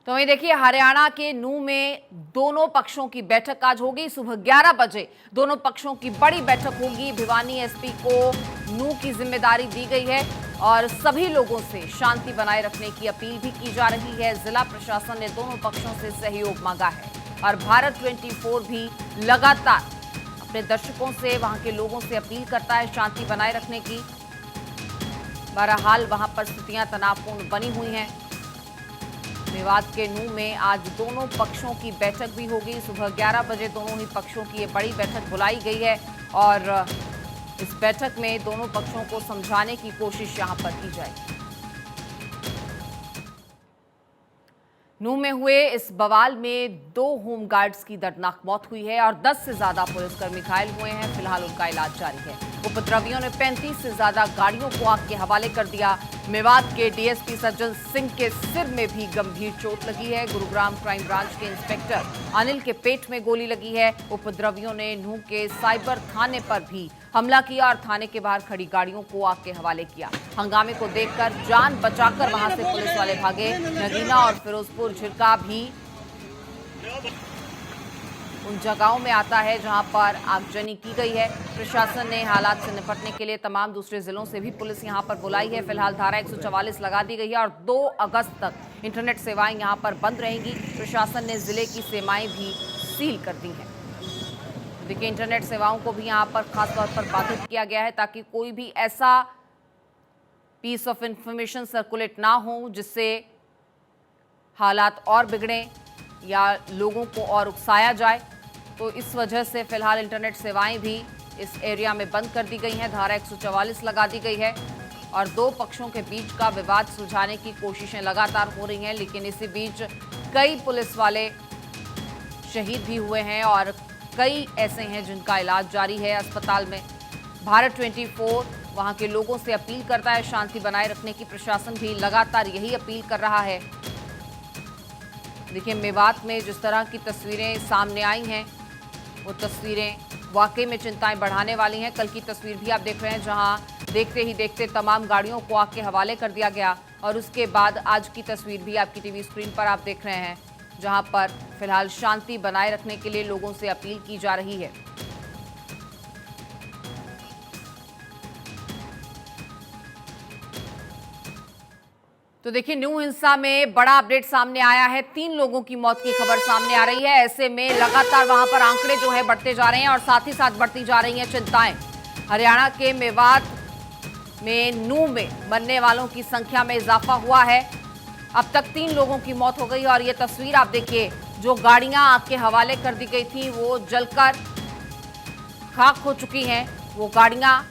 तो वहीं देखिए हरियाणा के नूंह में दोनों पक्षों की बैठक आज होगी। सुबह 11 बजे दोनों पक्षों की बड़ी बैठक होगी। भिवानी एसपी को नूंह की जिम्मेदारी दी गई है और सभी लोगों से शांति बनाए रखने की अपील भी की जा रही है। जिला प्रशासन ने दोनों पक्षों से सहयोग मांगा है और भारत 24 भी लगातार अपने दर्शकों से, वहां के लोगों से अपील करता है शांति बनाए रखने की। बहरहाल वहां पर स्थितियां तनावपूर्ण बनी हुई हैं। मेवात के नूंह में आज दोनों पक्षों की बैठक भी होगी। सुबह 11 बजे दोनों ही पक्षों की ये बड़ी बैठक बुलाई गई है और इस बैठक में दोनों पक्षों को समझाने की कोशिश यहां पर की जाएगी। नूंह में हुए इस बवाल में 2 होमगार्ड्स की दर्दनाक मौत हुई है और 10 से ज्यादा पुलिसकर्मी घायल हुए हैं। फिलहाल उनका इलाज जारी है। उपद्रवियों ने 35 से ज्यादा गाड़ियों को आग के हवाले कर दिया। मेवात के डीएसपी सज्जन सिंह के सिर में भी गंभीर चोट लगी है। गुरुग्राम क्राइम ब्रांच के इंस्पेक्टर अनिल के पेट में गोली लगी है। उपद्रवियों ने नूंह के साइबर थाने पर भी हमला किया और थाने के बाहर खड़ी गाड़ियों को आग के हवाले किया। हंगामे को देखकर जान बचाकर वहां से पुलिस वाले भागे। नगीना और फिरोजपुर झिरका भी उन जगहों में आता है जहां पर आगजनी की गई है। प्रशासन ने हालात से निपटने के लिए तमाम दूसरे जिलों से भी पुलिस यहां पर बुलाई है। फिलहाल धारा 144 लगा दी गई है और 2 अगस्त तक इंटरनेट सेवाएं यहां पर बंद रहेंगी। प्रशासन ने जिले की सीमाएं भी सील कर दी हैं। देखिए इंटरनेट सेवाओं को भी यहां पर खासतौर पर बाधित किया गया है ताकि कोई भी ऐसा पीस ऑफ इंफॉर्मेशन सर्कुलेट ना हो जिससे हालात और बिगड़ें या लोगों को और उकसाया जाए। तो इस वजह से फिलहाल इंटरनेट सेवाएं भी इस एरिया में बंद कर दी गई हैं। धारा 144 लगा दी गई है और 2 पक्षों के बीच का विवाद सुलझाने की कोशिशें लगातार हो रही हैं। लेकिन इसी बीच कई पुलिस वाले शहीद भी हुए हैं और कई ऐसे हैं जिनका इलाज जारी है अस्पताल में। भारत 24 वहां के लोगों से अपील करता है शांति बनाए रखने की। प्रशासन भी लगातार यही अपील कर रहा है। देखिए मेवात में जिस तरह की तस्वीरें सामने आई हैं वो तस्वीरें वाकई में चिंताएं बढ़ाने वाली हैं। कल की तस्वीर भी आप देख रहे हैं जहां देखते ही देखते तमाम गाड़ियों को आग के हवाले कर दिया गया और उसके बाद आज की तस्वीर भी आपकी टीवी स्क्रीन पर आप देख रहे हैं जहां पर फिलहाल शांति बनाए रखने के लिए लोगों से अपील की जा रही है। तो देखिए नूंह हिंसा में बड़ा अपडेट सामने आया है। 3 लोगों की मौत की खबर सामने आ रही है। ऐसे में लगातार वहां पर आंकड़े जो है बढ़ते जा रहे हैं और साथ ही साथ बढ़ती जा रही हैं चिंताएं। हरियाणा के मेवात में नूंह में मरने वालों की संख्या में इजाफा हुआ है। अब तक 3 लोगों की मौत हो गई और ये तस्वीर आप देखिए, जो गाड़ियां आग के हवाले कर दी गई थी वो जलकर खाक हो चुकी हैं। वो गाड़ियां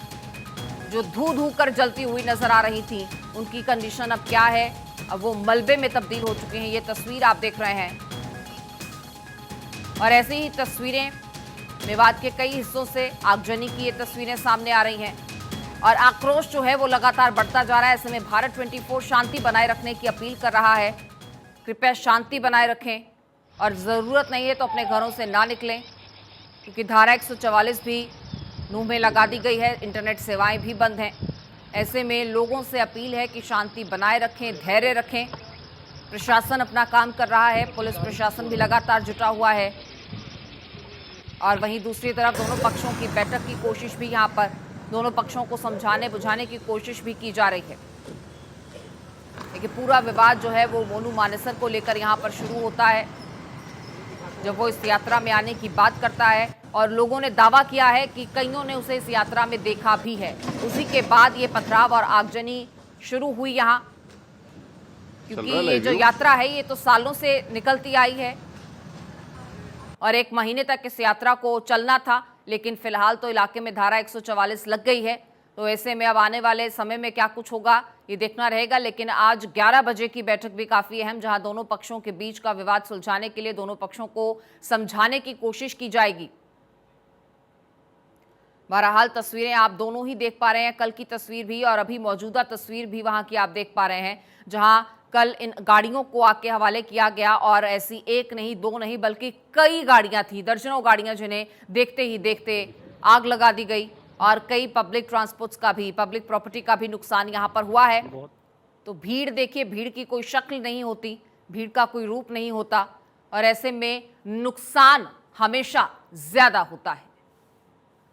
जो धू कर जलती हुई नजर आ रही थी, उनकी कंडीशन अब क्या है? अब वो मलबे में तब्दील हो चुके हैं। ये तस्वीर आप देख रहे हैं और ऐसी ही तस्वीरें मेवात के कई हिस्सों से आगजनी की ये तस्वीरें सामने आ रही हैं और आक्रोश जो है वो लगातार बढ़ता जा रहा है। ऐसे में भारत 24 शांति बनाए रखने की अपील कर रहा है। कृपया शांति बनाए रखें और ज़रूरत नहीं है तो अपने घरों से ना निकलें क्योंकि धारा 144 भी नूंह में लगा दी गई है। इंटरनेट सेवाएं भी बंद हैं। ऐसे में लोगों से अपील है कि शांति बनाए रखें, धैर्य रखें। प्रशासन अपना काम कर रहा है, पुलिस प्रशासन भी लगातार जुटा हुआ है और वहीं दूसरी तरफ दोनों पक्षों की बैठक की कोशिश भी यहाँ पर, दोनों पक्षों को समझाने बुझाने की कोशिश भी की जा रही है। देखिए पूरा विवाद जो है वो मोनू मानेसर को लेकर यहाँ पर शुरू होता है जब वो इस यात्रा में आने की बात करता है और लोगों ने दावा किया है कि कईयों ने उसे इस यात्रा में देखा भी है। उसी के बाद ये पथराव और आगजनी शुरू हुई यहाँ, क्योंकि ये जो यात्रा है ये तो सालों से निकलती आई है और 1 महीने तक इस यात्रा को चलना था। लेकिन फिलहाल तो इलाके में धारा 144 लग गई है। तो ऐसे में अब आने वाले समय में क्या कुछ होगा ये देखना रहेगा। लेकिन आज 11 बजे की बैठक भी काफ़ी अहम, जहां दोनों पक्षों के बीच का विवाद सुलझाने के लिए दोनों पक्षों को समझाने की कोशिश की जाएगी। बहरहाल तस्वीरें आप दोनों ही देख पा रहे हैं, कल की तस्वीर भी और अभी मौजूदा तस्वीर भी वहां की आप देख पा रहे हैं जहां कल इन गाड़ियों को आग के हवाले किया गया और ऐसी 1 नहीं 2 नहीं बल्कि कई गाड़ियां थी, दर्जनों गाड़ियां जिन्हें देखते ही देखते आग लगा दी गई और कई पब्लिक ट्रांसपोर्ट्स का भी, पब्लिक प्रॉपर्टी का भी नुकसान यहां पर हुआ है। तो भीड़ देखिए, भीड़ की कोई शक्ल नहीं होती। भीड़ का कोई रूप नहीं होता और ऐसे में नुकसान हमेशा ज्यादा होता है।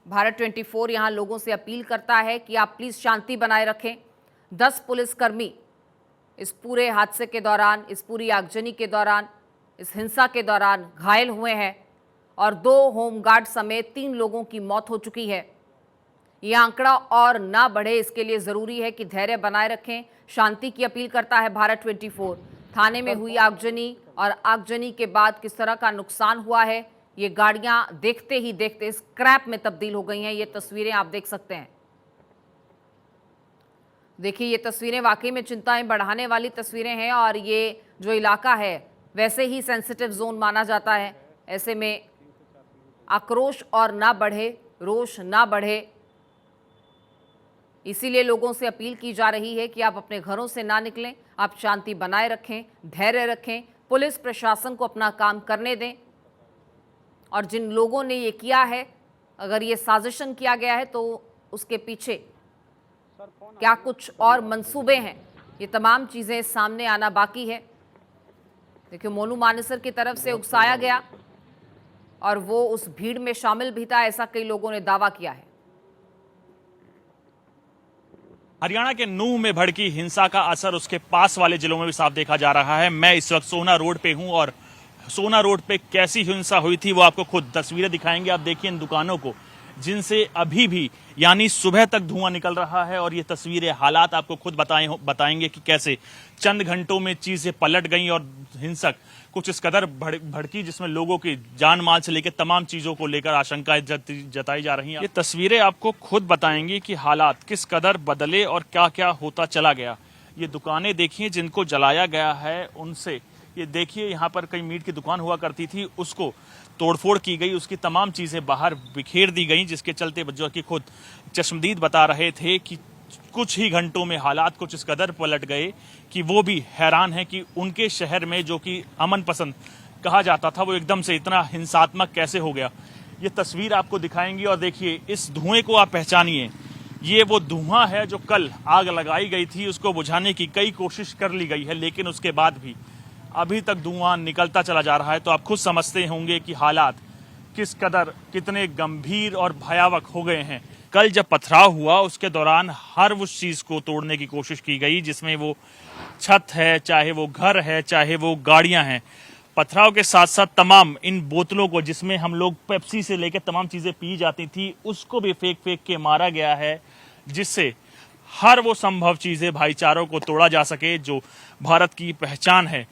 भारत 24 यहां लोगों से अपील करता है कि आप प्लीज शांति बनाए रखें। 10 पुलिसकर्मी इस पूरे हादसे के दौरान, इस पूरी आगजनी के दौरान, इस हिंसा के दौरान घायल हुए हैं और 2 होमगार्ड समेत 3 लोगों की मौत हो चुकी है। यह आंकड़ा और ना बढ़े, इसके लिए जरूरी है कि धैर्य बनाए रखें। शांति की अपील करता है भारत 24। थाने में हुई आगजनी और आगजनी के बाद किस तरह का नुकसान हुआ है, ये गाड़ियां देखते ही देखते स्क्रैप में तब्दील हो गई हैं। ये तस्वीरें आप देख सकते हैं। देखिए, ये तस्वीरें वाकई में चिंताएं बढ़ाने वाली तस्वीरें हैं और ये जो इलाका है वैसे ही सेंसिटिव जोन माना जाता है। ऐसे में आक्रोश और ना बढ़े, रोष ना बढ़े, इसीलिए लोगों से अपील की जा रही है कि आप अपने घरों से ना निकलें, आप शांति बनाए रखें, धैर्य रखें, पुलिस प्रशासन को अपना काम करने दें और जिन लोगों ने ये किया है, अगर ये साजिशन किया गया है तो उसके पीछे क्या कुछ और मंसूबे हैं, ये तमाम चीज़ें सामने आना बाकी है। देखिए, मोनू मानेसर की तरफ से उकसाया गया और वो उस भीड़ में शामिल भी था, ऐसा कई लोगों ने दावा किया है। हरियाणा के नूंह में भड़की हिंसा का असर उसके पास वाले जिलों में भी साफ देखा जा रहा है। मैं इस वक्त सोना रोड पे हूं और सोना रोड पे कैसी हिंसा हुई थी वो आपको खुद तस्वीरें दिखाएंगे। आप देखिए इन दुकानों को, जिनसे अभी भी यानी सुबह तक धुआं निकल रहा है और ये तस्वीरें, हालात आपको खुद बताएंगे कि कैसे चंद घंटों में चीजें पलट गई और हिंसक कुछ इस कदर भड़की जिसमें लोगों की जान माल से लेकर तमाम चीजों को लेकर आशंकाएं जताई जा रही हैं। ये तस्वीरें आपको खुद बताएंगी कि हालात किस कदर बदले और क्या क्या होता चला गया। ये दुकानें देखिए जिनको जलाया गया है, उनसे ये देखिए, यहाँ पर कई मीट की दुकान हुआ करती थी, उसको तोड़फोड़ की गई, उसकी तमाम चीजें बाहर बिखेर दी गई, जिसके चलते जो कि खुद चश्मदीद बता रहे थे कि कुछ ही घंटों में हालात कुछ इस कदर पलट गए कि वो भी हैरान है कि उनके शहर में जो कि अमन पसंद कहा जाता था वो एकदम से इतना हिंसात्मक कैसे हो गया। ये तस्वीर आपको दिखाएंगी और देखिए इस धुएं को आप पहचानिए। ये वो धुआं है जो कल आग लगाई गई थी, उसको बुझाने की कई कोशिश कर ली गई है, लेकिन उसके बाद भी अभी तक धुआं निकलता चला जा रहा है। तो आप खुद समझते होंगे कि हालात किस कदर, कितने गंभीर और भयावह हो गए हैं। कल जब पथराव हुआ उसके दौरान हर उस चीज को तोड़ने की कोशिश की गई, जिसमें वो छत है, चाहे वो घर है, चाहे वो गाड़ियां हैं। पथराव के साथ साथ तमाम इन बोतलों को, जिसमें हम लोग पेप्सी से लेकर तमाम चीजें पी जाती थी, उसको भी फेंक फेंक के मारा गया है, जिससे हर वो संभव चीजें, भाईचारों को तोड़ा जा सके जो भारत की पहचान है।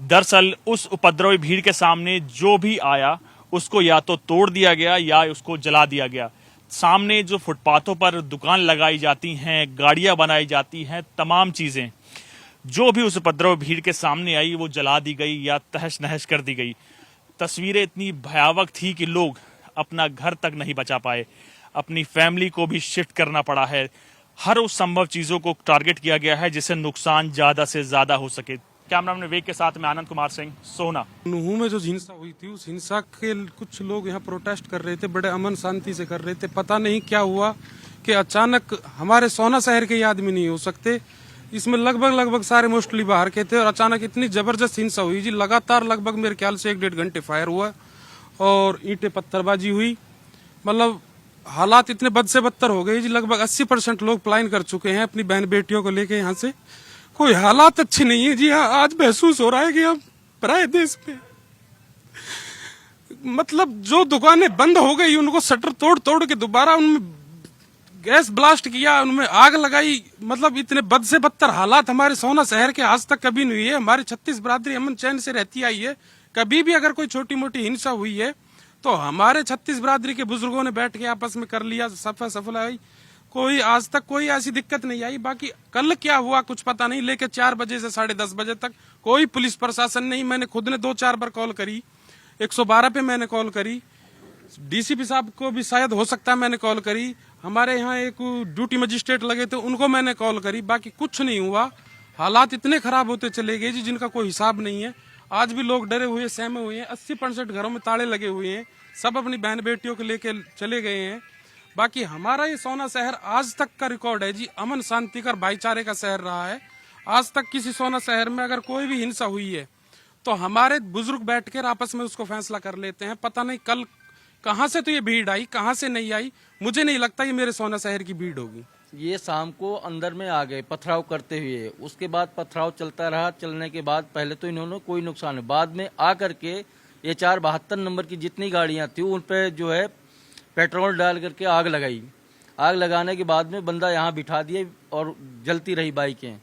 दरअसल उस उपद्रवी भीड़ के सामने जो भी आया उसको या तो तोड़ दिया गया या उसको जला दिया गया। सामने जो फुटपाथों पर दुकान लगाई जाती हैं, गाड़ियां बनाई जाती हैं, तमाम चीजें जो भी उस उपद्रव भीड़ के सामने आई वो जला दी गई या तहस नहस कर दी गई। तस्वीरें इतनी भयावह थी कि लोग अपना घर तक नहीं बचा पाए, अपनी फैमिली को भी शिफ्ट करना पड़ा है। हर उस संभव चीजों को टारगेट किया गया है जिससे नुकसान ज्यादा से ज्यादा हो सके। कैमरामैन विवेक के साथ में आनंद कुमार सिंह, सोना। नूह में जो हिंसा हुई थी, उस हिंसा के कुछ लोग यहाँ प्रोटेस्ट कर रहे थे, बड़े अमन शांति से कर रहे थे। पता नहीं क्या हुआ कि अचानक, हमारे सोना शहर के आदमी नहीं हो सकते, इसमें लगभग सारे मोस्टली बाहर के थे, और अचानक इतनी जबरदस्त हिंसा हुई जी। लगातार लगभग मेरे ख्याल से 1-1.5 घंटे फायर हुआ और ईंटें पत्थरबाजी हुई। मतलब हालात इतने बद से बदतर हो गए जी। लगभग 80% लोग पलायन कर चुके हैं अपनी बहन बेटियों को लेके यहाँ से। कोई हालात अच्छे नहीं है जी। हाँ, आज महसूस हो रहा है कि हम पराए देश में, मतलब जो दुकानें बंद हो गई उनको शटर तोड़ के दोबारा उनमें गैस ब्लास्ट किया, उनमें आग लगाई। मतलब इतने बद से बदतर हालात हमारे सोना शहर के आज तक कभी नहीं हुई है। हमारी 36 बरादरी अमन चैन से रहती आई है। कभी भी अगर कोई छोटी मोटी हिंसा हुई है तो हमारे 36 बरादरी के बुजुर्गों ने बैठ के आपस में कर लिया, सफाई। कोई आज तक कोई ऐसी दिक्कत नहीं आई। बाकी कल क्या हुआ कुछ पता नहीं, लेके 4 बजे से 10:30 बजे तक कोई पुलिस प्रशासन नहीं। मैंने खुद ने 2-4 बार कॉल करी, 112 पे मैंने कॉल करी, डीसीपी साहब को भी शायद हो सकता है मैंने कॉल करी, हमारे यहाँ एक ड्यूटी मजिस्ट्रेट लगे थे उनको मैंने कॉल करी। बाकी कुछ नहीं हुआ। हालात इतने खराब होते चले गए जी जिनका कोई हिसाब नहीं है। आज भी लोग डरे हुए, सहमे हुए हैं। 80% घरों में ताले लगे हुए हैं। सब अपनी बहन बेटियों को लेके चले गए हैं। बाकी हमारा ये सोना शहर आज तक का रिकॉर्ड है जी, अमन शांति का, भाईचारे का शहर रहा है। आज तक किसी सोना शहर में अगर कोई भी हिंसा हुई है तो हमारे बुजुर्ग बैठकर आपस में उसको फैसला कर लेते हैं। पता नहीं कल कहाँ से तो ये भीड़ आई, कहाँ से नहीं आई। मुझे नहीं लगता ये मेरे सोना शहर की भीड़ होगी। ये शाम को अंदर में आ गए पथराव करते हुए, उसके बाद पथराव चलता रहा। चलने के बाद पहले तो इन्होंने कोई नुकसान नहीं, बाद में आ करके ये 472 नंबर की जितनी गाड़ियां थी उन पे जो है पेट्रोल डाल करके आग लगाई। आग लगाने के बाद में बंदा यहाँ बिठा दिए और जलती रही बाइकें।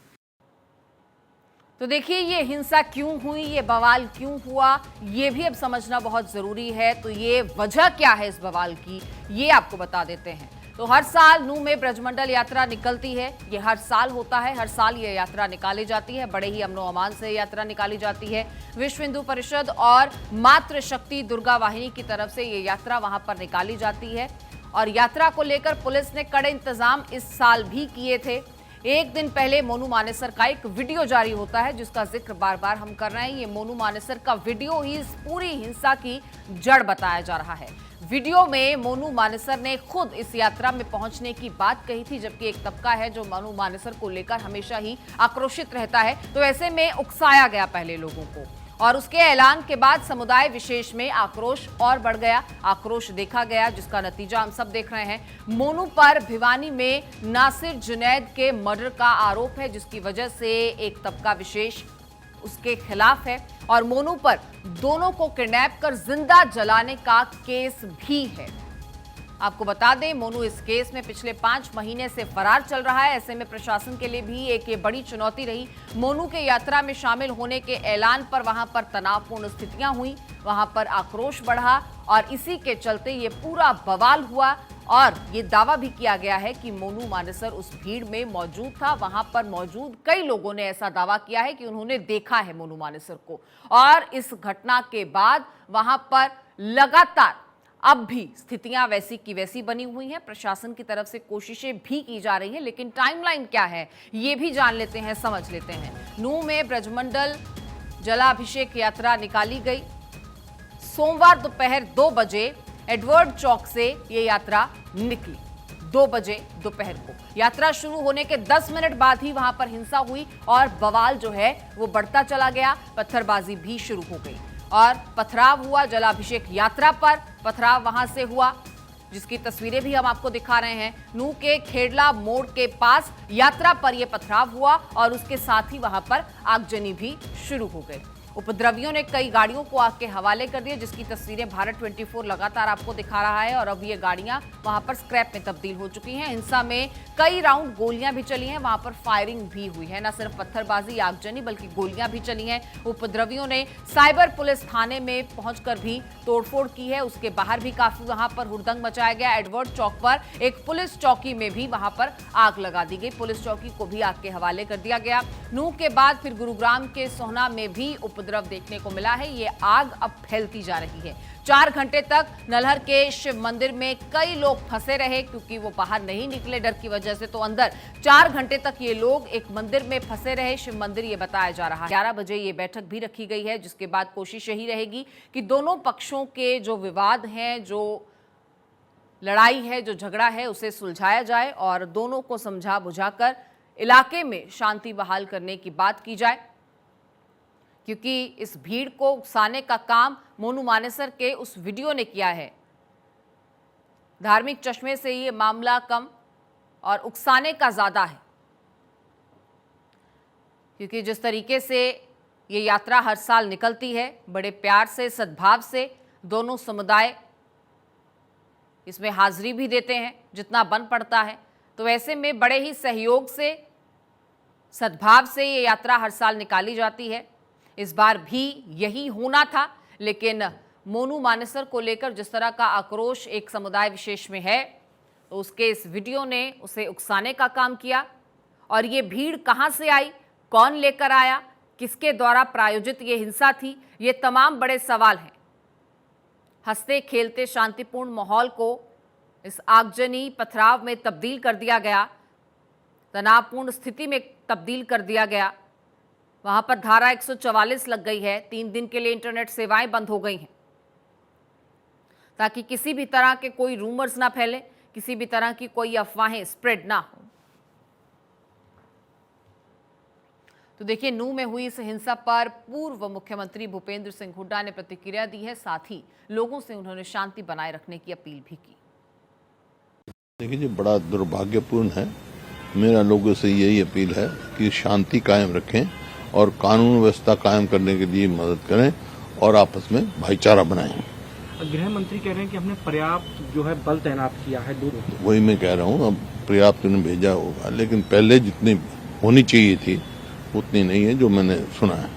तो देखिए ये हिंसा क्यों हुई, ये बवाल क्यों हुआ, ये भी अब समझना बहुत जरूरी है। तो ये वजह क्या है इस बवाल की, ये आपको बता देते हैं। तो हर साल नूह में ब्रजमंडल यात्रा निकलती है, ये हर साल होता है। हर साल ये यात्रा निकाली जाती है, बड़े ही अमनो अमान से यात्रा निकाली जाती है। विश्व हिंदू परिषद और मातृ शक्ति दुर्गा वाहिनी की तरफ से ये यात्रा वहां पर निकाली जाती है। और यात्रा को लेकर पुलिस ने कड़े इंतजाम इस साल भी किए थे। एक दिन पहले मोनू मानेसर का एक वीडियो जारी होता है, जिसका जिक्र बार बार हम कर रहे हैं। ये मोनू मानेसर का वीडियो ही इस पूरी हिंसा की जड़ बताया जा रहा है। वीडियो में मोनू मानेसर ने खुद इस यात्रा में पहुंचने की बात कही थी, जबकि एक तबका है जो मोनू मानेसर को लेकर हमेशा ही आक्रोशित रहता है। तो ऐसे में उकसाया गया पहले लोगों को, और उसके ऐलान के बाद समुदाय विशेष में आक्रोश और बढ़ गया। आक्रोश देखा गया, जिसका नतीजा हम सब देख रहे हैं। मोनू पर भिवानी में नासिर जुनैद के मर्डर का आरोप है, जिसकी वजह से एक तबका विशेष उसके खिलाफ है। और मोनू पर दोनों को किडनैप कर जिंदा जलाने का केस भी है। आपको बता दें, मोनू इस केस में पिछले 5 महीने से फरार चल रहा है। ऐसे में प्रशासन के लिए भी एक ये बड़ी चुनौती रही। मोनू के यात्रा में शामिल होने के ऐलान पर वहां पर तनावपूर्ण स्थितियां हुई, वहां पर आक्रोश बढ़ा, और इसी के चलते ये पूरा बवाल हुआ। और ये दावा भी किया गया है कि मोनू मानेसर उस भीड़ में मौजूद था। वहां पर मौजूद कई लोगों ने ऐसा दावा किया है कि उन्होंने देखा है मोनू मानेसर को। और इस घटना के बाद वहां पर लगातार अब भी स्थितियां वैसी की वैसी बनी हुई हैं। प्रशासन की तरफ से कोशिशें भी की जा रही हैं, लेकिन टाइमलाइन क्या है ये भी जान लेते हैं, समझ लेते हैं। नूह में ब्रजमंडल जलाभिषेक यात्रा निकाली गई। सोमवार दोपहर 2 बजे एडवर्ड चौक से ये यात्रा निकली। 2 बजे दोपहर को यात्रा शुरू होने के 10 मिनट बाद ही वहां पर हिंसा हुई और बवाल जो है वो बढ़ता चला गया। पत्थरबाजी भी शुरू हो गई और पथराव हुआ। जलाभिषेक यात्रा पर पथराव वहां से हुआ, जिसकी तस्वीरें भी हम आपको दिखा रहे हैं। नूह के खेड़ला मोड़ के पास यात्रा पर यह पथराव हुआ और उसके साथ ही वहां पर आगजनी भी शुरू हो गई। उपद्रवियों ने कई गाड़ियों को आग के हवाले कर दिया, जिसकी तस्वीरें भारत 24 लगातार आपको दिखा रहा है। और अब ये गाड़ियां वहां पर स्क्रैप में तब्दील हो चुकी हैं। हिंसा में कई राउंड गोलियां भी चली हैं, वहां पर फायरिंग भी हुई है। न सिर्फ पत्थरबाजी आगजनी बल्कि गोलियां भी चली हैं। उपद्रवियों ने साइबर पुलिस थाने में पहुंचकर भी तोड़फोड़ की है। उसके बाहर भी काफी वहां पर हुड़दंग मचाया गया। एडवर्ड चौक पर एक पुलिस चौकी में भी वहां पर आग लगा दी गई। पुलिस चौकी को भी आग के हवाले कर दिया गया। नूह के बाद फिर गुरुग्राम के सोहना में भी उपद्रव देखने को मिला है। ये आग अब फैलती जा रही है। 4 घंटे तक नलहर के शिव मंदिर में कई लोग फंसे रहे, क्योंकि वो बाहर नहीं निकले डर की वजह से। तो अंदर 4 घंटे तक ये लोग एक मंदिर में फंसे रहे, शिव मंदिर ये बताया जा रहा है। 11 बजे ये बैठक भी रखी गई है, जिसके बाद कोशिश यही रहेगी कि दोनों पक्षों के जो विवाद हैं, जो लड़ाई है, जो झगड़ा है, उसे सुलझाया जाए और दोनों को समझा बुझाकर इलाके में शांति बहाल करने की बात की जाए। क्योंकि इस भीड़ को उकसाने का काम मोनू मानेसर के उस वीडियो ने किया है। धार्मिक चश्मे से ये मामला कम और उकसाने का ज्यादा है, क्योंकि जिस तरीके से ये यात्रा हर साल निकलती है, बड़े प्यार से, सद्भाव से दोनों समुदाय इसमें हाजिरी भी देते हैं जितना बन पड़ता है। तो ऐसे में बड़े ही सहयोग से, सद्भाव से ये यात्रा हर साल निकाली जाती है। इस बार भी यही होना था, लेकिन मोनू मानेसर को लेकर जिस तरह का आक्रोश एक समुदाय विशेष में है, तो उसके इस वीडियो ने उसे उकसाने का काम किया। और ये भीड़ कहां से आई, कौन लेकर आया, किसके द्वारा प्रायोजित ये हिंसा थी, ये तमाम बड़े सवाल हैं। हंसते खेलते शांतिपूर्ण माहौल को इस आगजनी पथराव में तब्दील कर दिया गया, तनावपूर्ण स्थिति में तब्दील कर दिया गया। वहां पर धारा 144 लग गई है। 3 दिन के लिए इंटरनेट सेवाएं बंद हो गई हैं, ताकि किसी भी तरह के कोई रूमर्स ना फैले, किसी भी तरह की कोई अफवाहें स्प्रेड ना हो। तो देखिए, नूंह में हुई इस हिंसा पर पूर्व मुख्यमंत्री भूपेंद्र सिंह हुड्डा ने प्रतिक्रिया दी है। साथ ही लोगों से उन्होंने शांति बनाए रखने की अपील भी की। देखिए जी, बड़ा दुर्भाग्यपूर्ण है। मेरा लोगों से यही अपील है कि शांति कायम रखें और कानून व्यवस्था कायम करने के लिए मदद करें और आपस में भाईचारा बनाएं। गृह मंत्री कह रहे हैं कि हमने पर्याप्त जो है बल तैनात किया है दूर। वही मैं कह रहा हूँ, अब पर्याप्त उन्हें भेजा होगा, लेकिन पहले जितनी होनी चाहिए थी उतनी नहीं है जो मैंने सुना है।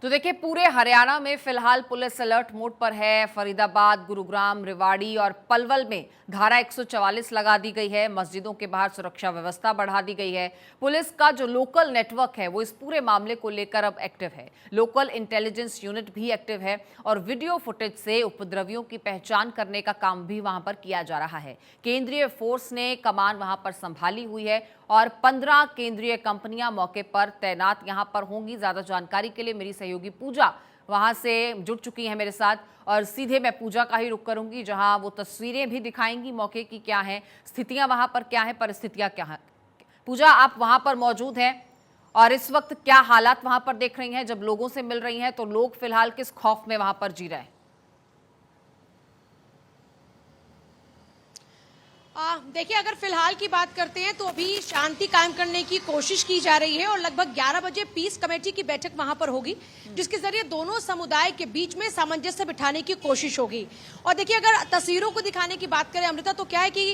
तो देखिए, पूरे हरियाणा में फिलहाल पुलिस अलर्ट मोड पर है। फरीदाबाद, गुरुग्राम, रेवाड़ी और पलवल में धारा 144 लगा दी गई है। मस्जिदों के बाहर सुरक्षा व्यवस्था बढ़ा दी गई है। पुलिस का जो लोकल नेटवर्क है वो इस पूरे मामले को लेकर अब एक्टिव है। लोकल इंटेलिजेंस यूनिट भी एक्टिव है और वीडियो फुटेज से उपद्रवियों की पहचान करने का काम भी वहां पर किया जा रहा है। केंद्रीय फोर्स ने कमान वहां पर संभाली हुई है और 15 केंद्रीय कंपनियां मौके पर तैनात यहां पर होंगी। ज्यादा जानकारी के लिए मेरी सहयोगी पूजा वहां से जुड़ चुकी है मेरे साथ और सीधे मैं पूजा का ही रुख करूंगी, जहां वो तस्वीरें भी दिखाएंगी मौके की क्या है, स्थितियां वहां पर क्या है, परिस्थितियां क्या है। पूजा, आप वहां पर मौजूद हैं और इस वक्त क्या हालात वहां पर देख रही हैं? जब लोगों से मिल रही हैं तो लोग फिलहाल किस खौफ में वहां पर जी रहे हैं? देखिए, अगर फिलहाल की बात करते हैं तो अभी शांति कायम करने की कोशिश की जा रही है और लगभग 11 बजे पीस कमेटी की बैठक वहां पर होगी, जिसके जरिए दोनों समुदाय के बीच में सामंजस्य बिठाने की कोशिश होगी। और देखिए, अगर तस्वीरों को दिखाने की बात करें अमृता, तो क्या है कि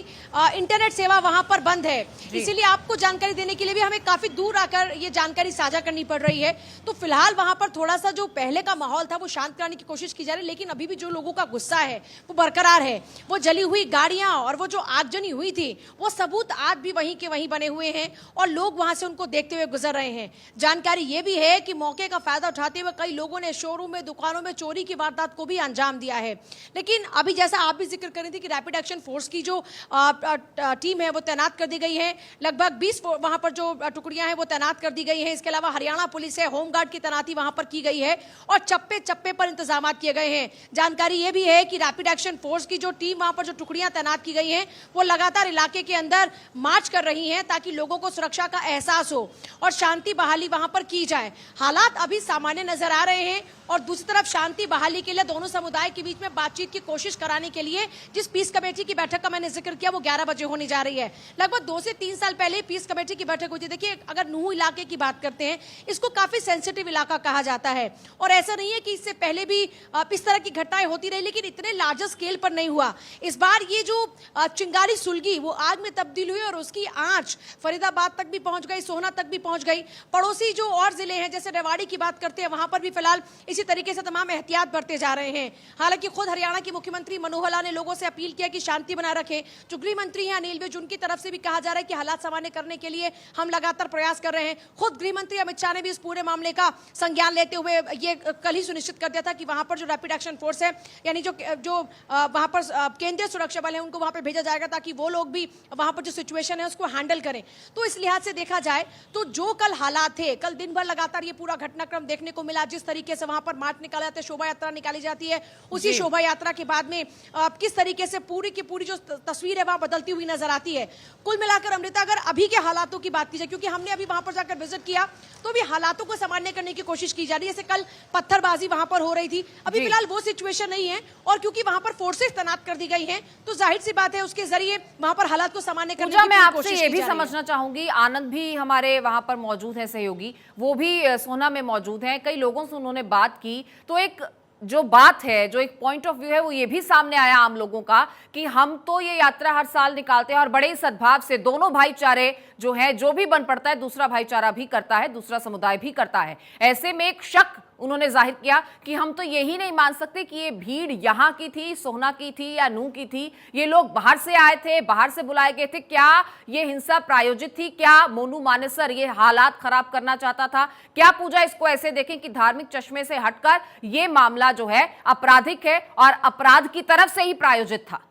इंटरनेट सेवा वहां पर बंद है, इसीलिए आपको जानकारी देने के लिए भी हमें काफी दूर आकर ये जानकारी साझा करनी पड़ रही है। तो फिलहाल वहां पर थोड़ा सा जो पहले का माहौल था वो शांत कराने की कोशिश की जा रही है, लेकिन अभी भी जो लोगों का गुस्सा है वो बरकरार है। वो जली हुई गाड़ियां और वो जो आगजनी हुई थी वो सबूत आज भी वहीं के वहीं बने हुए हैं और लोग वहां से उनको देखते हुए गुजर रहे हैं। जानकारी ये भी है कि मौके का फायदा उठाते हुए कई लोगों ने शोरूम में, दुकानों में चोरी की वारदात को भी अंजाम दिया है। लेकिन अभी जैसा आप भी जिक्र कर रही थी कि रैपिड एक्शन फोर्स की जो टीम है वो तैनात कर दी गई है। लगभग 20 वहां पर जो टुकड़ियां हैं वो तैनात कर दी गई है। इसके अलावा हरियाणा पुलिस है, होमगार्ड की तैनाती वहां पर की गई है और चप्पे चप्पे पर इंतजाम किए गए हैं। जानकारी ये भी है कि रैपिड एक्शन फोर्स की जो टीम वहां पर जो टुकड़ियां तैनात की गई हैं वो लगातार इलाके के अंदर मार्च कर रही हैं ताकि लोगों को सुरक्षा का एहसास हो और शांति बहाली वहां पर की जाए। हालात अभी सामान्य नजर आ रहे हैं और दूसरी तरफ शांति बहाली के लिए दोनों समुदाय के बीच में बातचीत की कोशिश कराने के लिए जिस पीस कमेटी की बैठक का मैंने जिक्र किया वो 11 बजे होने जा रही है। लगभग 2 से 3 साल पहले पीस कमेटी की बैठक हुई थी। देखिए, अगर नूंह इलाके की बात करते हैं, इसको काफी सेंसिटिव इलाका कहा जाता है और ऐसा नहीं है कि इससे पहले भी इस तरह की घटनाएं होती रही, लेकिन इतने लार्जर स्केल पर नहीं हुआ। इस बार ये जो चिंगारी सुलगी वो आग में तब्दील हुई और उसकी आंच फरीदाबाद तक भी पहुंच गई, सोहना तक भी पहुंच गई। पड़ोसी जो और जिले हैं जैसे रेवाड़ी की बात करते हैं, वहां पर भी फिलहाल इसी तरीके से तमाम एहतियात बरते जा रहे हैं। हालांकि खुद हरियाणा की मुख्यमंत्री मनोहर लाल ने लोगों से अपील किया कि शांति बनाए रखें। जो गृह मंत्री हैं अनिल विज, उनकी तरफ से भी कहा जा रहा है कि हालात सामान्य करने के लिए हम लगातार प्रयास कर रहे हैं। खुद गृह मंत्री अमित शाह ने भी इस पूरे मामले का संज्ञान लेते हुए ये कल ही सुनिश्चित कर दिया था कि वहां पर जो रैपिड एक्शन फोर्स है, यानी जो वहां पर केंद्रीय सुरक्षा बल है, उनको वहां पर भेजा जाएगा ताकि वो लोग भी वहां पर जो सिचुएशन है उसको हैंडल करें। तो इस लिहाज से देखा जाए तो जो कल हालात थे, कल दिन भर लगातार ये पूरा घटनाक्रम देखने को मिला। जिस तरीके से वहां पर मार्च निकाला जाता है, शोभा यात्रा निकाली जाती है, उसी शोभा यात्रा के बाद में किस तरीके से पूरी की पूरी जो तस्वीर है वहां बदलती हुई नजर आती है। कुल मिलाकर अमृता, अगर अभी के हालातों की बात की जाए, क्योंकि हमने अभी वहां पर जाकर विजिट किया, तो भी हालातों को सामान्य करने की कोशिश की जा रही है। जैसे कल पत्थरबाजी वहां पर हो रही थी, अभी फिलहाल वो सिचुएशन नहीं है और क्योंकि वहां पर फोर्सेस तैनात कर दी गई हैं, तो जाहिर सी बात है उसके जरिए वहां पर हालात को सामान्य करने की मैं आपसे कोशिश ये भी समझना चाहूंगी, आनंद भी हमारे वहां पर मौजूद है, सहयोगी, वो भी सोहना में मौजूद हैं। कई लोगों से उन्होंने बात की तो एक जो बात है, जो एक पॉइंट ऑफ व्यू है, वो ये भी सामने आया आम लोगों का कि हम तो ये यात्रा हर साल निकालते हैं और बड़े ही सद्भाव से दोनों भाईचारे जो है, जो भी बन पड़ता है दूसरा भाईचारा भी करता है, दूसरा समुदाय भी करता है। ऐसे में एक शक उन्होंने जाहिर किया कि हम तो यही नहीं मान सकते कि ये भीड़ यहां की थी, सोहना की थी या नूंह की थी, ये लोग बाहर से आए थे, बाहर से बुलाए गए थे। क्या ये हिंसा प्रायोजित थी? क्या मोनू मानेसर ये हालात खराब करना चाहता था? क्या पूजा इसको ऐसे देखें कि धार्मिक चश्मे से हटकर ये मामला जो है आपराधिक है और अपराध की तरफ से ही प्रायोजित था?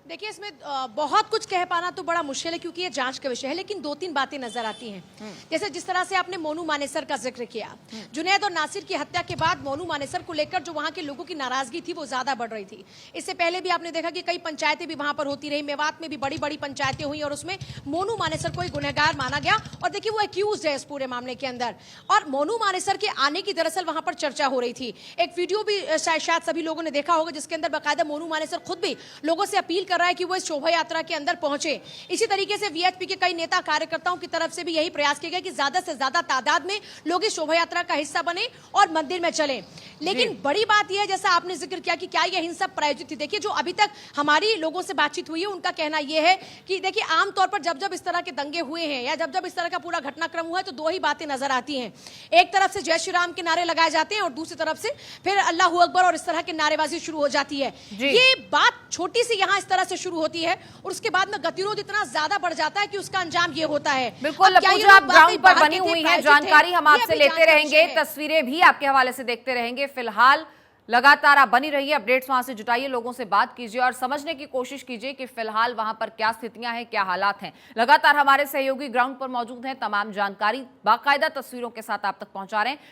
देखिए इसमें बहुत कुछ कह पाना तो बड़ा मुश्किल है क्योंकि ये जांच का विषय है, लेकिन 2-3 बातें नजर आती हैं। जैसे जिस तरह से आपने मोनू मानेसर का जिक्र किया, जुनैद और नासिर की हत्या के बाद मोनू मानेसर को लेकर जो वहां के लोगों की नाराजगी थी वो ज्यादा बढ़ रही थी। इससे पहले भी आपने देखा कि कई पंचायतें भी वहां पर होती रही, मेवात में भी बड़ी बड़ी पंचायतें हुई और उसमें मोनू मानेसर को एक गुनहगार माना गया और देखिए वो एक्यूज है इस पूरे मामले के अंदर। और मोनू मानेसर के आने की दरअसल वहां पर चर्चा हो रही थी। एक वीडियो भी शायद सभी लोगों ने देखा होगा जिसके अंदर बाकायदा मोनू मानेसर खुद भी लोगों से अपील कर रहा है कि वो इस शोभा यात्रा के अंदर पहुंचे। इसी तरीके से वीएचपी के कई नेता कार्यकर्ताओं की तरफ से भी यही प्रयास किया गया कि ज्यादा से ज्यादा तादाद में लोग इस शोभा यात्रा का हिस्सा बने और मंदिर में चलें। लेकिन बड़ी बात यह है, जैसा आपने जिक्र किया कि क्या यह हिंसा प्रायोजित थी। देखिए जो अभी तक हमारी लोगों से बातचीत हुई है उनका कहना यह है कि देखिए आमतौर पर जब जब इस तरह के दंगे हुए हैं या जब जब इस तरह का पूरा घटनाक्रम हुआ है तो दो ही बातें नजर आती हैं। एक तरफ से जय श्री राम के नारे लगाए जाते हैं और दूसरी तरफ से फिर अल्लाह अकबर और इस तरह की नारेबाजी शुरू हो जाती है। ये बात छोटी सी यहाँ इस तरह से शुरू होती है और उसके बाद में गतिरोध इतना ज्यादा बढ़ जाता है कि उसका अंजाम ये होता है। बिल्कुल अब क्या ये पूजा आप लोग ग्राउंड वाकई पर बाहर बनी के थे, हुई है, प्रायोजित जानकारी थे, हम ये आपसे अभी लेते जांच का रहेंगे, विषय है। तस्वीरें भी आपके हवाले से देखते रहेंगे। फिलहाल लगातार आप बनी रहिए, अपडेट्स वहां से जुटाइए, लोगों से बात कीजिए और समझने की कोशिश कीजिए कि फिलहाल वहां पर क्या स्थितियां हैं, क्या हालात हैं। लगातार हमारे सहयोगी ग्राउंड पर मौजूद हैं, तमाम जानकारी बाकायदा तस्वीरों के साथ आप तक पहुंचा रहे हैं।